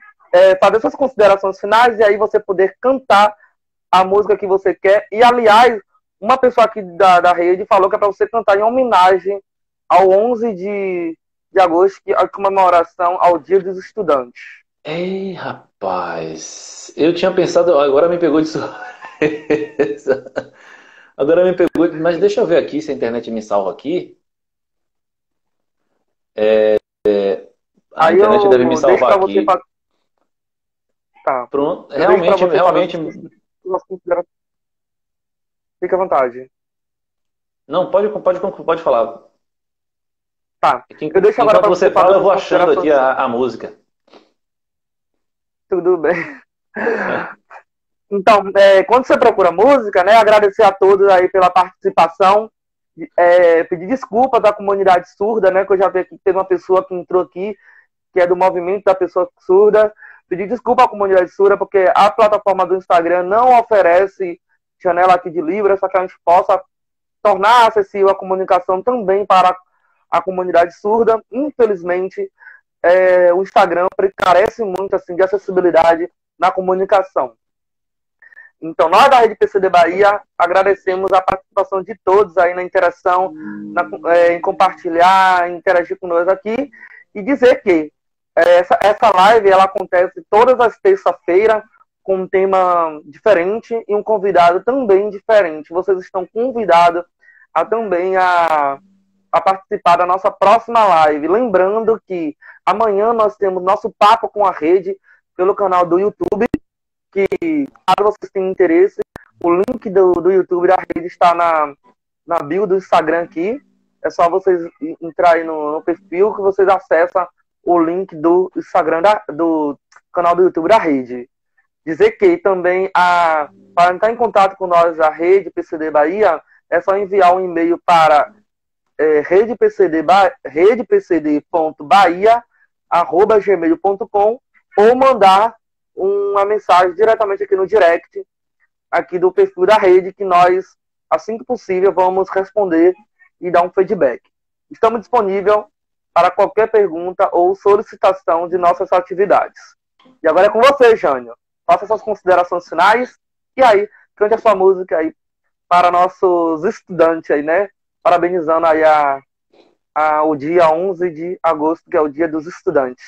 fazer suas considerações finais e aí você poder cantar a música que você quer. E, aliás, uma pessoa aqui da rede falou que é para você cantar em homenagem ao 11 de agosto, que é a comemoração ao Dia dos Estudantes. Ei, rapaz, eu tinha pensado, agora me pegou de surpresa. Agora me pegou, mas deixa eu ver aqui se a internet me salva aqui. A internet deve me salvar aqui. Tá. Pronto, realmente. Fica à vontade. Não, pode falar. Tá. Eu deixo agora enquanto você fala, eu vou achando aqui a música. Tudo bem. Então, quando você procura música, né, agradecer a todos aí pela participação, pedir desculpa da comunidade surda, né, que eu já vi que teve uma pessoa que entrou aqui, que é do movimento da pessoa surda, pedir desculpa à comunidade surda, porque a plataforma do Instagram não oferece janela aqui de Libras, para que a gente possa tornar acessível a comunicação também para a comunidade surda. Infelizmente, o Instagram carece muito assim, de acessibilidade na comunicação. Então, nós da Rede PCD Bahia agradecemos a participação de todos aí na interação, em compartilhar, em interagir com nós aqui, e dizer que essa live ela acontece todas as terças-feiras com um tema diferente e um convidado também diferente. Vocês estão convidados também a participar da nossa próxima live. Lembrando que amanhã nós temos nosso Papo com a Rede pelo canal do YouTube, que, caso vocês tenham interesse, o link do YouTube da rede está na bio do Instagram aqui. É só vocês entrarem no perfil que vocês acessam o link do Instagram do canal do YouTube da rede. Dizer que também, para entrar em contato com nós, a Rede PCD Bahia, é só enviar um e-mail para redepcd.bahia@gmail.com ou mandar uma mensagem diretamente aqui no direct aqui do perfil da rede, que nós, assim que possível, vamos responder e dar um feedback. Estamos disponíveis para qualquer pergunta ou solicitação de nossas atividades. E agora é com você, Jânio. Faça suas considerações finais e aí, cante a sua música aí para nossos estudantes aí, né? Parabenizando aí o dia 11 de agosto, que é o Dia dos Estudantes.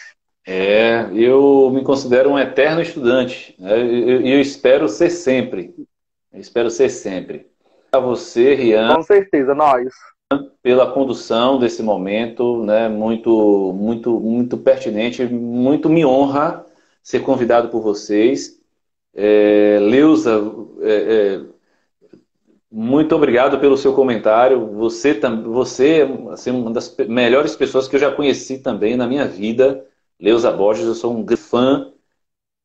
Eu me considero um eterno estudante, né? Eu espero ser sempre. Eu espero ser sempre. A você, Rian, com certeza, nós. pela condução desse momento, né? Muito, muito, muito pertinente, muito me honra ser convidado por vocês. Leusa, muito obrigado pelo seu comentário. Você é assim, uma das melhores pessoas que eu já conheci também na minha vida. Leusa Borges, eu sou um fã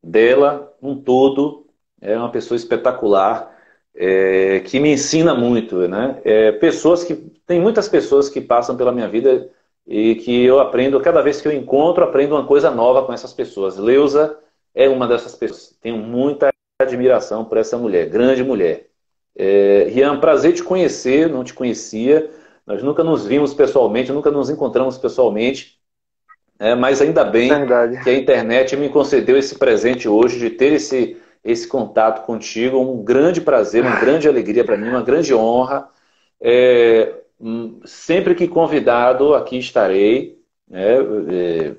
dela, um todo, é uma pessoa espetacular, que me ensina muito, né? Tem muitas pessoas que passam pela minha vida e que eu aprendo, cada vez que eu encontro, aprendo uma coisa nova com essas pessoas. Leusa é uma dessas pessoas. Tenho muita admiração por essa mulher, grande mulher. Rian, prazer te conhecer, não te conhecia, nós nunca nos vimos pessoalmente, nunca nos encontramos pessoalmente. Mas ainda bem que a internet me concedeu esse presente hoje de ter esse contato contigo. Um grande prazer, uma grande alegria para mim, uma grande honra. Sempre que convidado, aqui estarei, né,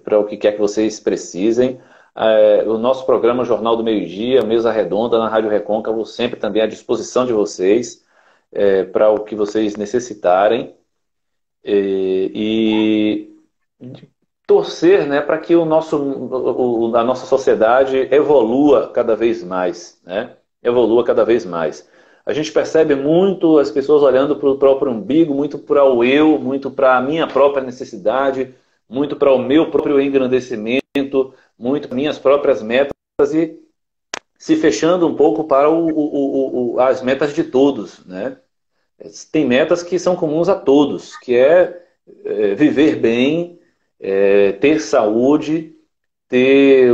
para o que quer que vocês precisem. O nosso programa Jornal do Meio-Dia, Mesa Redonda na Rádio Recôncavo, sempre também à disposição de vocês, para o que vocês necessitarem. Torcer, né, para que a nossa sociedade evolua cada vez mais, né? Evolua cada vez mais. A gente percebe muito as pessoas olhando para o próprio umbigo, muito para o eu, muito para a minha própria necessidade, muito para o meu próprio engrandecimento, muito para minhas próprias metas e se fechando um pouco para as metas de todos, né? Tem metas que são comuns a todos, que é viver bem, ter saúde, ter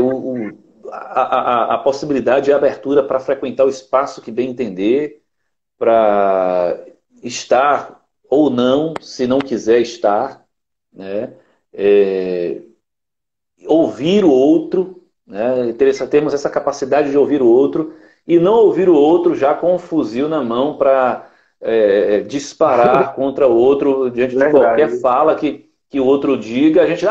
a possibilidade de abertura para frequentar o espaço que bem entender, para estar ou não, se não quiser estar, né? Ouvir o outro, né? Termos essa capacidade de ouvir o outro e não ouvir o outro já com um fuzil na mão para disparar contra o outro diante de qualquer fala que o outro diga. A gente,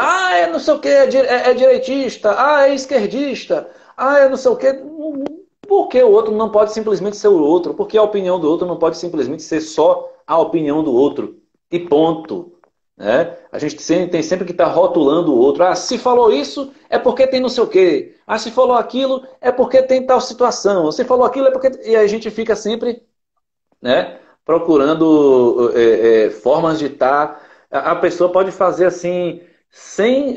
não sei o que, é direitista, é esquerdista, é não sei o que. Por que o outro não pode simplesmente ser o outro? Por que a opinião do outro não pode simplesmente ser só a opinião do outro? E ponto. Né? A gente tem sempre que estar rotulando o outro. Se falou isso, é porque tem não sei o quê. Se falou aquilo, é porque tem tal situação. Se falou aquilo, é porque... E a gente fica sempre, né, procurando formas de estar... A pessoa pode fazer assim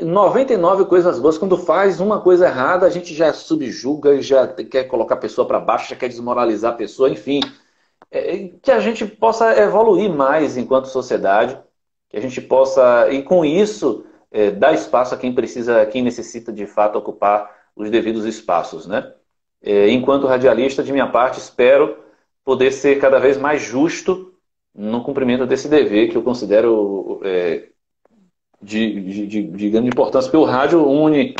99 coisas boas. Quando faz uma coisa errada, a gente já subjuga, já quer colocar a pessoa para baixo, já quer desmoralizar a pessoa, enfim. Que a gente possa evoluir mais enquanto sociedade, que a gente possa, e com isso, dar espaço a quem precisa, a quem necessita de fato ocupar os devidos espaços, né? Enquanto radialista, de minha parte, espero poder ser cada vez mais justo no cumprimento desse dever que eu considero de grande importância, porque o rádio une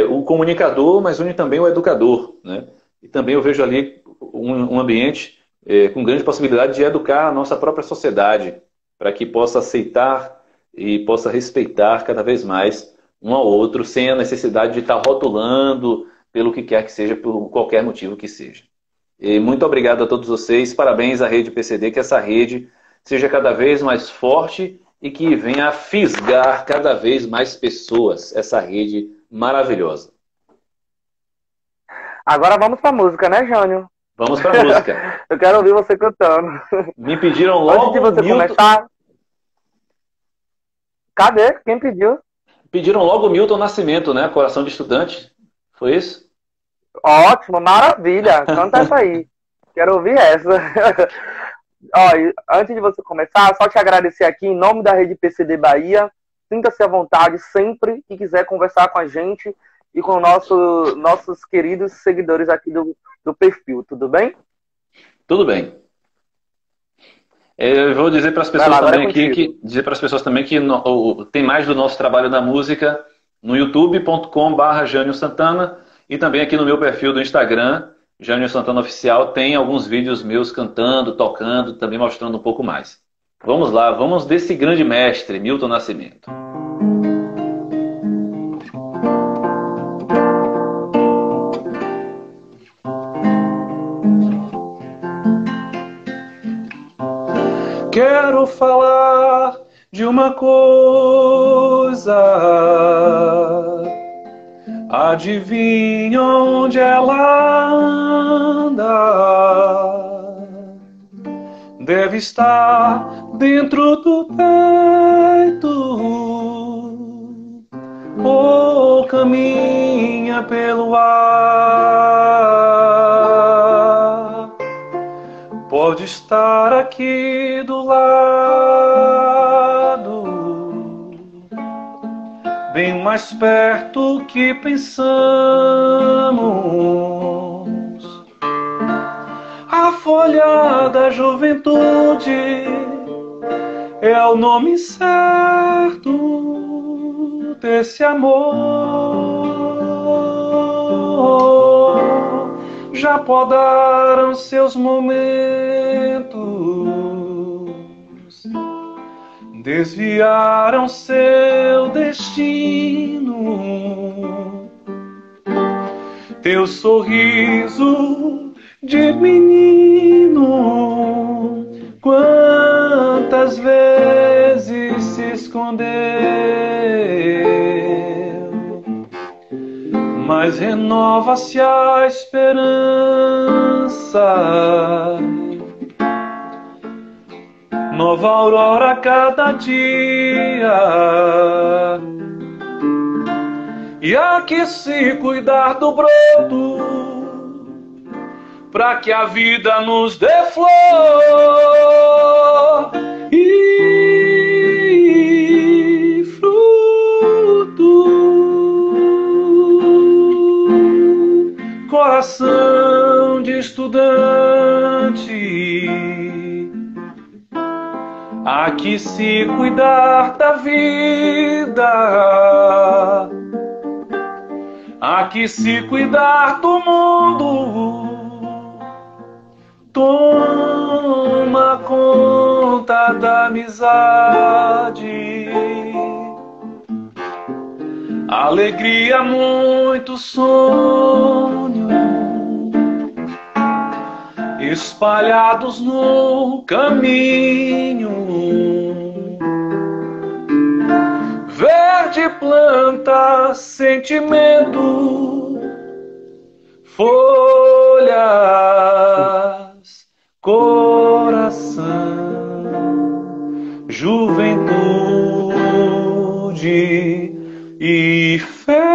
o comunicador, mas une também o educador, né? E também eu vejo ali um ambiente com grande possibilidade de educar a nossa própria sociedade, para que possa aceitar e possa respeitar cada vez mais um ao outro, sem a necessidade de estar rotulando pelo que quer que seja, por qualquer motivo que seja. E muito obrigado a todos vocês, parabéns à Rede PCD, que essa rede seja cada vez mais forte e que venha a fisgar cada vez mais pessoas, essa rede maravilhosa. Agora vamos pra música, né, Jânio? Vamos pra música. Eu quero ouvir você cantando. Me pediram logo. Antes de você começar... Cadê? Quem pediu? Pediram logo Milton Nascimento, né? Coração de Estudante. Foi isso? Ótimo, maravilha. Canta essa aí. Quero ouvir essa. Ó, antes de você começar, só te agradecer aqui em nome da Rede PCD Bahia. Sinta-se à vontade sempre que quiser conversar com a gente e com nossos queridos seguidores aqui do perfil. Tudo bem? Tudo bem. Eu vou dizer para as pessoas também aqui que tem mais do nosso trabalho da música no youtube.com/Jânio Santana e também aqui no meu perfil do Instagram, Jânio Santana Oficial, tem alguns vídeos meus cantando, tocando, também mostrando um pouco mais. Vamos lá, vamos desse grande mestre, Milton Nascimento. Quero falar de uma coisa, adivinha onde ela anda? Deve estar dentro do peito ou caminha pelo ar. Pode estar aqui do lado, bem mais perto que pensamos. A folha da juventude é o nome certo desse amor. Já podaram seus momentos, desviaram seu destino. Teu sorriso de menino, quantas vezes se escondeu, mas renova-se a esperança, nova aurora a cada dia. E há que se cuidar do broto, pra que a vida nos dê flor e fruto. Coração de estudante, há que se cuidar da vida, há que se cuidar do mundo. Toma conta da amizade, alegria, muito sonho, espalhados no caminho. Verde planta, sentimento, folhas, coração, juventude. de fé.